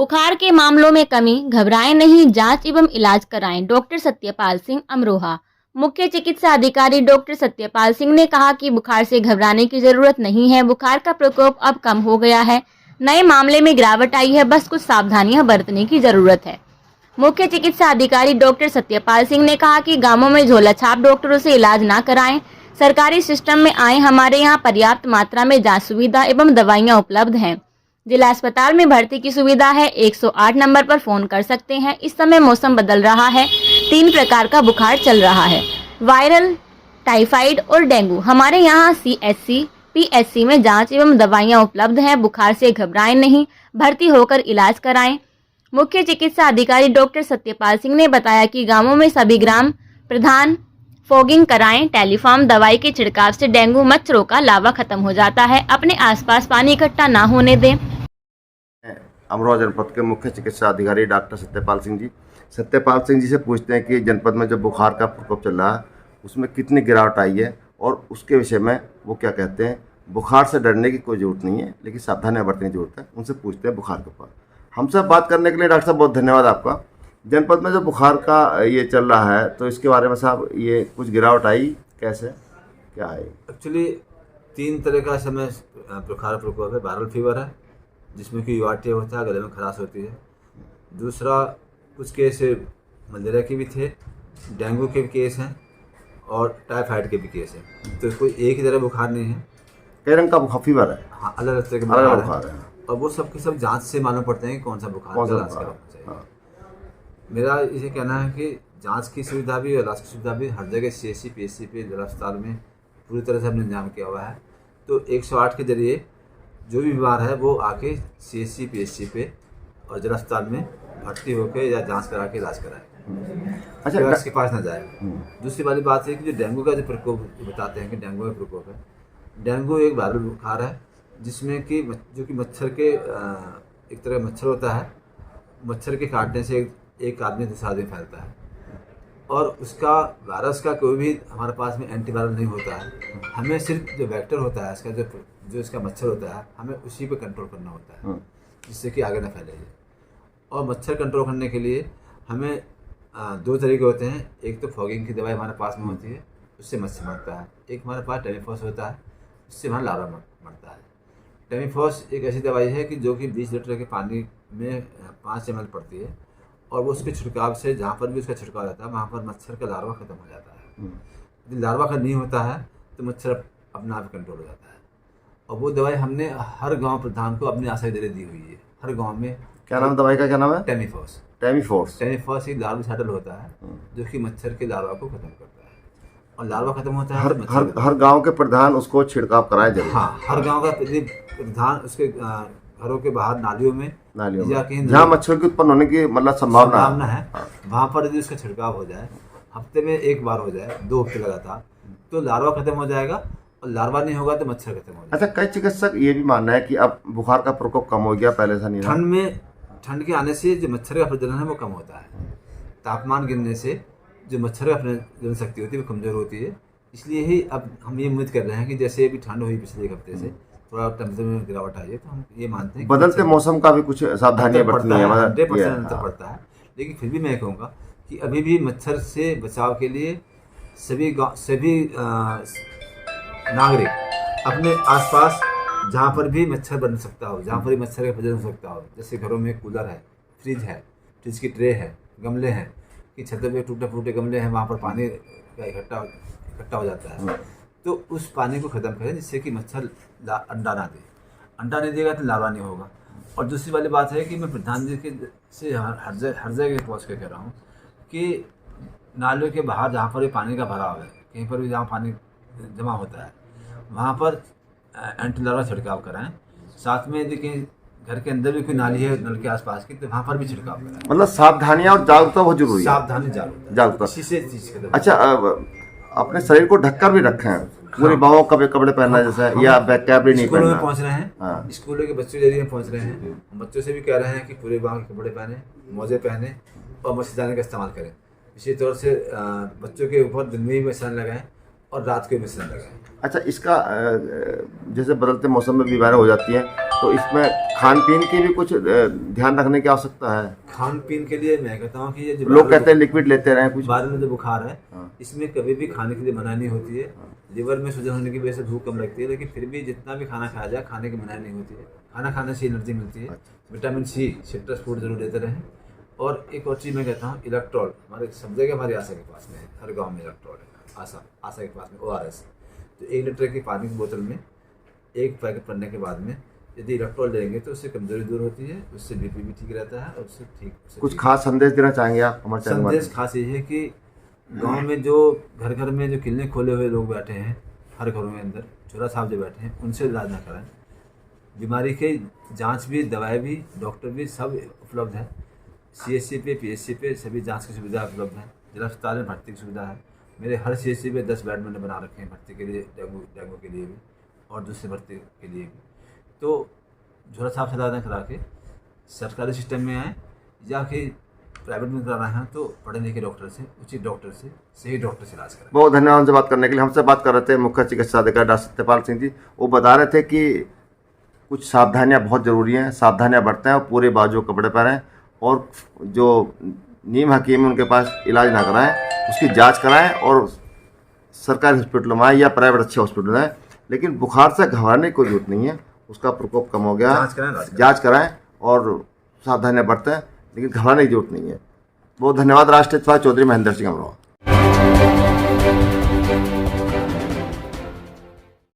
बुखार के मामलों में कमी, घबराएं नहीं, जांच एवं इलाज कराएं। डॉक्टर सत्यपाल सिंह, अमरोहा। मुख्य चिकित्सा अधिकारी डॉक्टर सत्यपाल सिंह ने कहा कि बुखार से घबराने की जरूरत नहीं है। बुखार का प्रकोप अब कम हो गया है, नए मामले में गिरावट आई है, बस कुछ सावधानियां बरतने की जरूरत है। मुख्य चिकित्सा अधिकारी डॉक्टर सत्यपाल सिंह ने कहा कि गांवों में झोला छाप डॉक्टरों से इलाज न कराएं, सरकारी सिस्टम में आए। हमारे यहाँ पर्याप्त मात्रा में जांच सुविधा एवं दवाइयाँ उपलब्ध हैं। जिला अस्पताल में भर्ती की सुविधा है। 108 नंबर पर फोन कर सकते हैं। इस समय मौसम बदल रहा है, 3 प्रकार का बुखार चल रहा है, वायरल, टाइफाइड और डेंगू। हमारे यहाँ CHC, PHC में जांच एवं दवाइयाँ उपलब्ध हैं। बुखार से घबराएं नहीं, भर्ती होकर इलाज कराएं। मुख्य चिकित्सा अधिकारी डॉक्टर सत्यपाल सिंह ने बताया कि गांवों में सभी ग्राम प्रधान फॉगिंग कराएं। टेलीफॉर्म दवाई के छिड़काव से डेंगू मच्छरों का लावा खत्म हो जाता है। अपने आसपास पानी इकट्ठा ना होने दें। अमरोहा जनपद के मुख्य चिकित्सा अधिकारी डॉक्टर सत्यपाल सिंह जी। सत्यपाल सिंह जी से पूछते हैं कि जनपद में जो बुखार का प्रकोप चल रहा है उसमें कितनी गिरावट आई है और उसके विषय में वो क्या कहते हैं। बुखार से डरने की कोई ज़रूरत नहीं है, लेकिन सावधानियां बरतने की जरूरत है। उनसे पूछते हैं बुखार के ऊपर। हमसे बात करने के लिए डॉक्टर साहब बहुत धन्यवाद आपका। जनपद में जो बुखार का ये चल रहा है तो इसके बारे में साहब ये कुछ गिरावट आई, कैसे क्या है? एक्चुअली 3 तरह का समय बुखार प्रकोप है। वायरल फीवर है जिसमें कि URTI होता है, गले में खराश होती है। दूसरा कुछ केस मलेरिया के भी थे, डेंगू के भी केस हैं और टाइफाइड के भी केस हैं। तो कोई एक ही तरह बुखार नहीं है, कई रंग का फीवर है, हाँ अलग अलग तरह के बुखार है। और वो सब के सब जांच से मालूम पड़ते हैं कि कौन सा बुखार चाहिए। मेरा इसे कहना है कि जांच की सुविधा भी और इलाज की सुविधा भी हर जगह CHC PHC पे जिला अस्पताल में पूरी तरह से हमने इंतजाम किया हुआ है। तो 108 के जरिए जो भी बीमार है वो आके CHC PHC पे और जिला अस्पताल में भर्ती होकर या जांच करा के इलाज कराए। अच्छा, इसके पास ना जाए। दूसरी वाली बात है कि जो डेंगू का जो प्रकोप बताते हैं कि डेंगू का प्रकोप है, डेंगू एक वायरल बुखार है जिसमें कि जो कि मच्छर के एक तरह मच्छर होता है, मच्छर के काटने से एक आदमी दूसरा आदमी फैलता है और उसका वायरस का कोई भी हमारे पास में एंटीवायरल नहीं होता है। हमें सिर्फ जो वेक्टर होता है इसका जो इसका मच्छर होता है हमें उसी पे कंट्रोल करना होता है जिससे कि आगे ना फैले। और मच्छर कंट्रोल करने के लिए हमें 2 तरीके होते हैं। एक तो फॉगिंग की दवाई हमारे पास में होती है, उससे मच्छर मरता है। एक हमारे पास टेमीफॉस होता है, उससे हमारा लार्वा मरता है। टेमीफॉस एक ऐसी दवाई है कि जो कि 20 लीटर के पानी में 5 ml पड़ती है और वो उसके छिड़काव से जहाँ पर भी उसका छिड़काव जाता है वहाँ पर मच्छर का लार्वा खत्म हो जाता है। यदि लार्वा का नहीं होता है तो मच्छर अपने आप कंट्रोल हो जाता है। और वो दवाई हमने हर गांव प्रधान को अपनी आशा दे दी हुई है। हर गांव में क्या नाम दवाई का, क्या नाम है? टेमीफॉस। टेमीफॉस एक लार्वा सेटल होता है जो कि मच्छर के लार्वा को खत्म करता है और लार्वा खत्म होता है। हर गांव के प्रधान उसको छिड़काव कराए जरूर। हाँ, हर गांव का प्रधान उसके घरों के बाहर नालियों में या कहीं जहाँ मच्छर की उत्पन्न होने की मतलब संभावना है वहाँ पर यदि उसका छिड़काव हो जाए, हफ्ते में 1 बार हो जाए, 2 हफ्ते लगातार, तो लार्वा खत्म हो जाएगा और लार्वा नहीं होगा तो मच्छर खत्म हो जाएगा। अच्छा, कई चिकित्सक ये भी मानना है कि अब बुखार का प्रकोप कम हो गया, पहले से नहीं। ठंड के आने से जो मच्छर का प्रजनन है वो कम होता है। तापमान गिरने से जो मच्छर का प्रजनन शक्ति होती है वो कमज़ोर होती है। इसलिए ही अब हम ये उम्मीद कर रहे हैं कि जैसे अभी ठंड हुई पिछले 1 हफ्ते से थोड़ा टेम्परेचर में गिरावट आई है, तो हम ये मानते हैं बदलते मौसम का भी कुछ सावधानियां बरतनी है। 100% अंतर पड़ता है। लेकिन फिर भी मैं कहूँगा कि अभी भी मच्छर से बचाव के लिए सभी नागरिक अपने आसपास जहाँ पर भी मच्छर बन सकता हो, जहाँ पर भी मच्छर का प्रजनन हो सकता हो, जैसे घरों में कूलर है, फ्रिज की ट्रे है, गमले हैं, कि छत पे टूटे फूटे गमले हैं, वहाँ पर पानी का इकट्ठा हो जाता है, तो उस पानी को ख़त्म करें जिससे कि मच्छर अंडा ना दे। अंडा नहीं देगा तो लार्वा नहीं होगा। और दूसरी वाली बात है कि मैं प्रधान जी के से हर जगह पहुँच कर कह रहा हूँ कि नालियों के बाहर जहाँ पर भी पानी का भराव है, कहीं पर भी जहाँ पानी जमा होता है वहाँ पर एंटी लार्वा छिड़काव कराएं। साथ में यदि कहीं घर के अंदर भी कोई नाली है नल के आसपास की तो वहाँ पर भी छिड़काव कराएं। मतलब सावधानियां और जागरूकता बहुत जरूरी है। सावधानी जागरूकता इसी से चीज। अच्छा, अपने शरीर को ढककर भी रखें। पूरे बाहों कपड़े पहनना जैसे या बैक कैप भी नहीं पहनना। स्कूलों में पहुँच रहे हैं, स्कूलों के बच्चों एरिया में पहुँच रहे हैं, बच्चों से भी कह रहे हैं कि पूरे बाहों के कपड़े पहने, मोजे पहने और मच्छरदानी का इस्तेमाल करें। इसी तौर से बच्चों के ऊपर दिन में भी मच्छरदानी लगाएं और रात को भी मच्छरदानी लगाएं। अच्छा, इसका जैसे बदलते मौसम में बीमारियां हो जाती हैं तो इसमें खान पीन की भी कुछ ध्यान रखने की आवश्यकता है। खान पीन के लिए मैं कहता हूँ कि ये जो लोग कहते हैं लिक्विड लेते रहें कुछ। बाद में जो बुखार है हाँ। इसमें कभी भी खाने के लिए मना नहीं होती है। लीवर में सूजन होने की वजह से भूख कम लगती है, लेकिन फिर भी जितना भी खाना खाया जाए खाने की मनाही नहीं होती है। खाना खाने से एनर्जी मिलती है। विटामिन सी, सिट्रस फ्रूट जरूर लेते रहें। और एक और चीज़ मैं कहता हूँ, इलेक्ट्रॉल हमारे सब जगह, हमारी आशा के पास में है, हर गाँव में इलेक्ट्रॉल है। आशा के पास में ORS, तो 1 लीटर की पानी की बोतल में 1 पैकेट पड़ने के बाद में यदि इलेक्ट्रॉल लेंगे तो उससे कमजोरी दूर होती है, उससे BP भी ठीक रहता है और उससे कुछ खास संदेश देना चाहेंगे आप हमारे चैनल में? संदेश खास ये है कि गांव में जो घर में जो क्लिनिक खोले हुए लोग बैठे हैं, हर घरों में अंदर छोरा साहब जो बैठे हैं, उनसे इलाज ना कराएं। बीमारी के जांच भी, दवाई भी, डॉक्टर भी सब उपलब्ध है। CHC पे, PHC पे सभी जांच की सुविधा उपलब्ध है। जिला अस्पताल में भर्ती की सुविधा है। मेरे हर CHC पे 10 बेड मैंने बना रखे हैं भर्ती के लिए, डेंगू के लिए भी और दूसरे भर्ती के लिए भी। तो झोला साहब से इलाज करा के सरकारी सिस्टम में आए या फिर प्राइवेट में कराना है तो पढ़े लिखे डॉक्टर से, उचित डॉक्टर से, सही डॉक्टर से इलाज करें। बहुत धन्यवाद हमसे बात करने के लिए। हमसे बात कर रहे थे मुख्य चिकित्सा अधिकारी डॉक्टर सत्यपाल सिंह जी। वो बता रहे थे कि कुछ सावधानियां बहुत ज़रूरी हैं, सावधानियां बरतें और पूरे बाजू कपड़े पहनें और जो नीम हकीम है उनके पास इलाज ना कराएं, उसकी जांच कराएं और सरकारी हॉस्पिटलों में आए या प्राइवेट अच्छे हॉस्पिटल में आए। लेकिन बुखार से घबराने की कोई जरूरत नहीं है, उसका प्रकोप कम हो गया। जांच कराएं और सावधानियां बरतें, लेकिन घबराने की जरूरत नहीं है। बहुत धन्यवाद। राष्ट्रीय चौधरी महेंद्र सिंह अमरोहा।